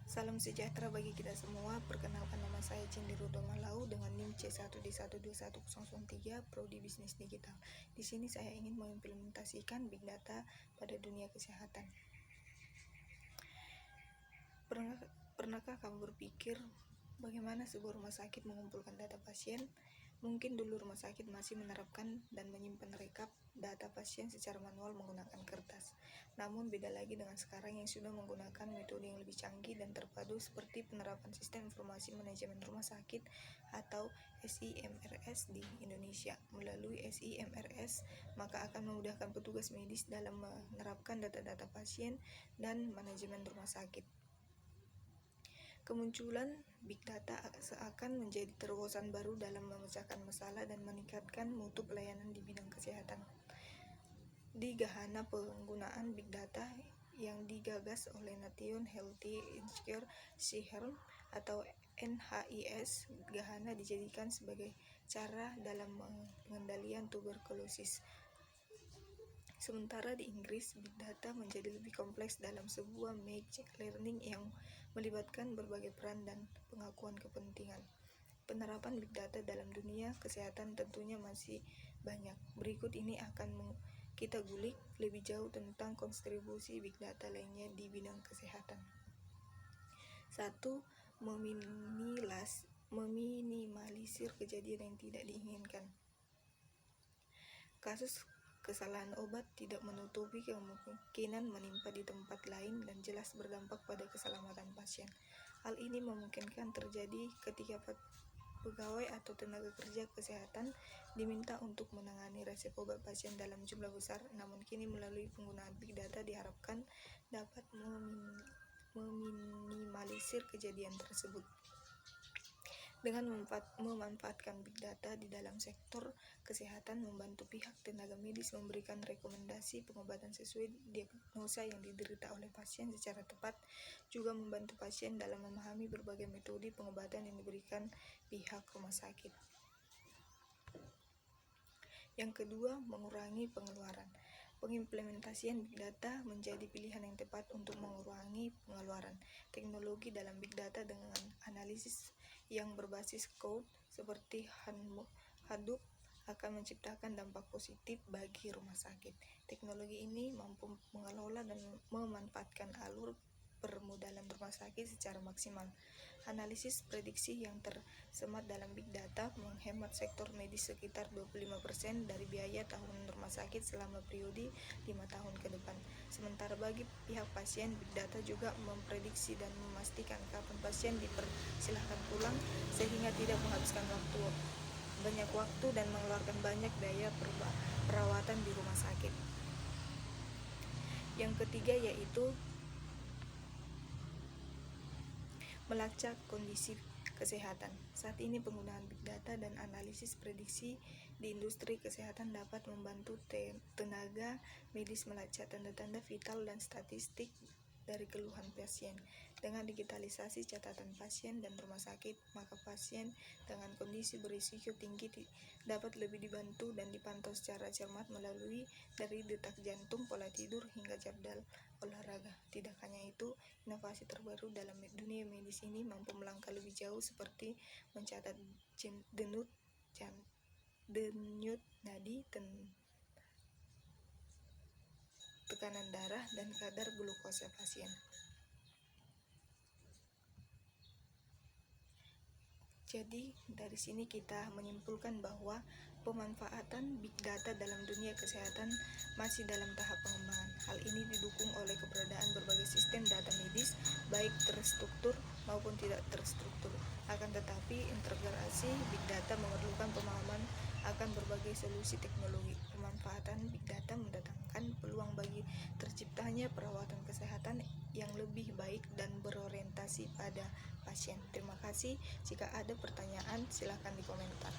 Salam sejahtera bagi kita semua. Perkenalkan, nama saya Cindy Rudo Malau dengan NIM C1D12103 Prodi Bisnis Digital. Di sini saya ingin mengimplementasikan Big Data pada dunia kesehatan. Pernahkah kamu berpikir bagaimana sebuah rumah sakit mengumpulkan data pasien? Mungkin dulu rumah sakit masih menerapkan dan menyimpan rekap data pasien secara manual menggunakan kertas. Namun beda lagi dengan sekarang yang sudah menggunakan metode yang lebih canggih dan terpadu seperti penerapan Sistem Informasi Manajemen Rumah Sakit atau SIMRS di Indonesia. Melalui SIMRS, maka akan memudahkan petugas medis dalam menerapkan data-data pasien dan manajemen rumah sakit. Kemunculan Big Data seakan menjadi terobosan baru dalam memecahkan masalah dan meningkatkan mutu pelayanan di bidang kesehatan. Di Gahana penggunaan Big Data yang digagas oleh Nation Healthy Insecure Syndrome atau NHIS, Gahana dijadikan sebagai cara dalam pengendalian tuberkulosis. Sementara di Inggris, Big Data menjadi lebih kompleks dalam sebuah machine learning yang melibatkan berbagai peran dan pengakuan kepentingan. Penerapan Big Data dalam dunia kesehatan tentunya masih banyak. Berikut ini akan kita gulik lebih jauh tentang kontribusi Big Data lainnya di bidang kesehatan. 1. Meminimalisir kejadian yang tidak diinginkan. Kasus kesalahan obat tidak menutupi kemungkinan menimpa di tempat lain dan jelas berdampak pada keselamatan pasien. Hal ini memungkinkan terjadi ketika pegawai atau tenaga kerja kesehatan diminta untuk menangani resep obat pasien dalam jumlah besar, namun kini melalui penggunaan Big Data diharapkan dapat meminimalisir kejadian tersebut. Dengan memanfaatkan Big Data di dalam sektor kesehatan, membantu pihak tenaga medis memberikan rekomendasi pengobatan sesuai diagnosa yang diderita oleh pasien secara tepat, juga membantu pasien dalam memahami berbagai metode pengobatan yang diberikan pihak rumah sakit. Yang kedua, mengurangi pengeluaran. Pengimplementasian Big Data menjadi pilihan yang tepat untuk mengurangi pengeluaran. Teknologi dalam Big Data dengan analisis yang berbasis cloud seperti Hadoop akan menciptakan dampak positif bagi rumah sakit. Teknologi ini mampu mengelola dan memanfaatkan alur permodalan rumah sakit secara maksimal. Analisis prediksi yang tersemat dalam Big Data menghemat sektor medis sekitar 25% dari biaya tahunan rumah sakit selama periode 5 tahun ke depan. Sementara bagi pihak pasien, Big Data juga memprediksi dan memastikan kapan pasien dipersilahkan pulang, sehingga tidak menghabiskan banyak waktu dan mengeluarkan banyak biaya perawatan di rumah sakit. Yang ketiga yaitu melacak kondisi kesehatan. Saat ini penggunaan Big Data dan analisis prediksi di industri kesehatan dapat membantu tenaga medis melacak tanda-tanda vital dan statistik dari keluhan pasien. Dengan digitalisasi catatan pasien dan rumah sakit, maka pasien dengan kondisi berisiko tinggi dapat lebih dibantu dan dipantau secara cermat melalui dari detak jantung, pola tidur, hingga jadwal olahraga. Tidak hanya itu, inovasi terbaru dalam dunia medis ini mampu melangkah lebih jauh seperti mencatat denyut nadi, tekanan darah, dan kadar glukosa pasien. Jadi dari sini kita menyimpulkan bahwa pemanfaatan Big Data dalam dunia kesehatan masih dalam tahap pengembangan. Hal ini didukung oleh keberadaan berbagai sistem data medis, baik terstruktur maupun tidak terstruktur. Akan tetapi, integrasi Big Data memerlukan pemahaman akan berbagai solusi teknologi. Pemanfaatan Big Data mendatangkan peluang bagi terciptanya perawatan kesehatan yang lebih baik dan berorientasi pada pasien. Terima kasih. Jika ada pertanyaan, silakan di komentar.